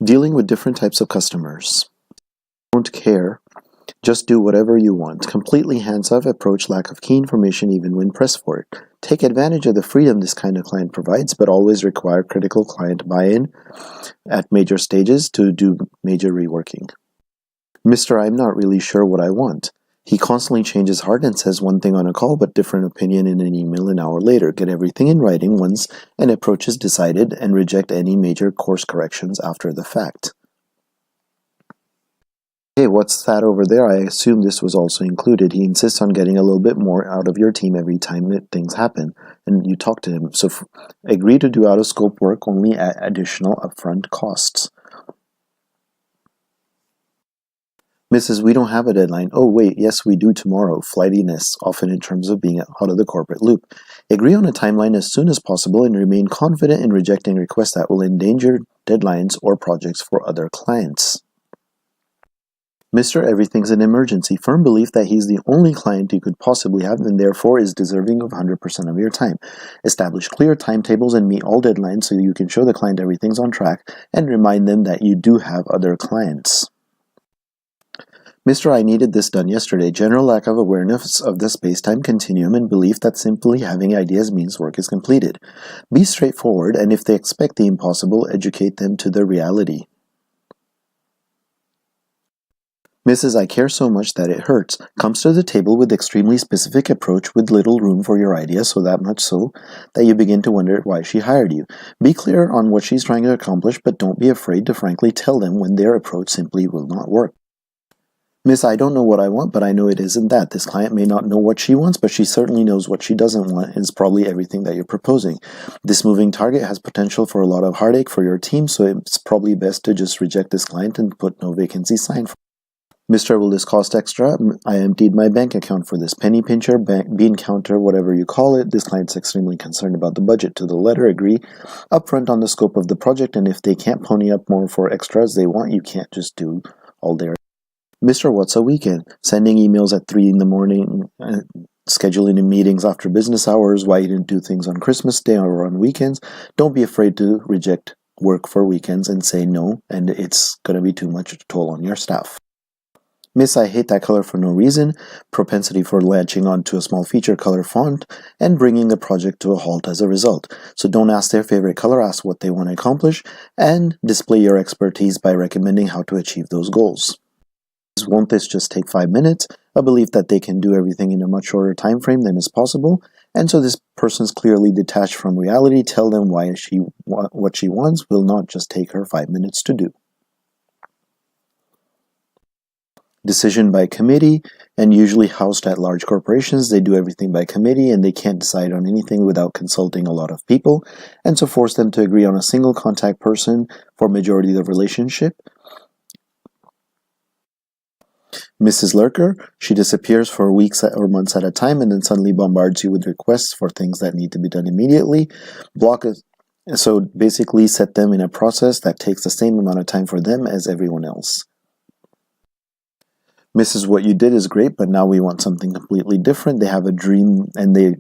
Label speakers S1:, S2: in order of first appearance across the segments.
S1: Dealing with different types of customers. Don't care. Just do whatever you want. Completely hands-off approach, lack of key information even when pressed for it. Take advantage of the freedom this kind of client provides, but always require critical client buy-in at major stages to do major reworking. Mr. I'm not really sure what I want. He constantly changes heart and says one thing on a call but different opinion in an email an hour later. Get everything in writing once an approach is decided and reject any major course corrections after the fact. Hey, what's that over there? I assume this was also included. He insists on getting a little bit more out of your team every time things happen, and you talk to him. So agree to do out-of-scope work only at additional upfront costs. Mrs. We don't have a deadline. Oh, wait, yes, we do tomorrow. Flightiness, often in terms of being out of the corporate loop. Agree on a timeline as soon as possible and remain confident in rejecting requests that will endanger deadlines or projects for other clients. Mr. Everything's an emergency. Firm belief that he's the only client you could possibly have and therefore is deserving of 100% of your time. Establish clear timetables and meet all deadlines so you can show the client everything's on track and remind them that you do have other clients. Mr. I needed this done yesterday. General lack of awareness of the space-time continuum and belief that simply having ideas means work is completed. Be straightforward, and if they expect the impossible, educate them to the reality. Mrs. I care so much that it hurts. Comes to the table with extremely specific approach with little room for your ideas, so that much so that you begin to wonder why she hired you. Be clear on what she's trying to accomplish, but don't be afraid to frankly tell them when their approach simply will not work. Miss, I don't know what I want, but I know it isn't that. This client may not know what she wants, but she certainly knows what she doesn't want, and it's probably everything that you're proposing. This moving target has potential for a lot of heartache for your team, so it's probably best to just reject this client and put no vacancy sign for. Mr. Will this cost extra? I emptied my bank account for this. Penny pincher, bean counter, whatever you call it. This client's extremely concerned about the budget to the letter. Agree upfront on the scope of the project, and if they can't pony up more for extras they want, you can't just do all their. Mr. What's a weekend? Sending emails at 3 in the morning, scheduling in meetings after business hours, why you didn't do things on Christmas Day or on weekends. Don't be afraid to reject work for weekends and say no, and it's going to be too much toll on your staff. Miss, I hate that color for no reason, propensity for latching onto a small feature color font, and bringing the project to a halt as a result. So don't ask their favorite color, ask what they want to accomplish, and display your expertise by recommending how to achieve those goals. Won't this just take 5 minutes? A belief that they can do everything in a much shorter time frame than is possible, and so this person's clearly detached from reality. Tell them why what she wants will not just take her 5 minutes to do. Decision by committee, and usually housed at large corporations, they do everything by committee and they can't decide on anything without consulting a lot of people, and so force them to agree on a single contact person for majority of the relationship. Mrs. Lurker, she disappears for weeks or months at a time and then suddenly bombards you with requests for things that need to be done immediately. So basically set them in a process that takes the same amount of time for them as everyone else. Mrs. What you did is great, but now we want something completely different. They have a dream and they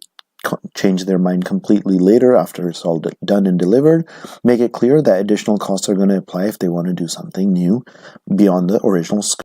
S1: change their mind completely later after it's all done and delivered. Make it clear that additional costs are going to apply if they want to do something new beyond the original scope.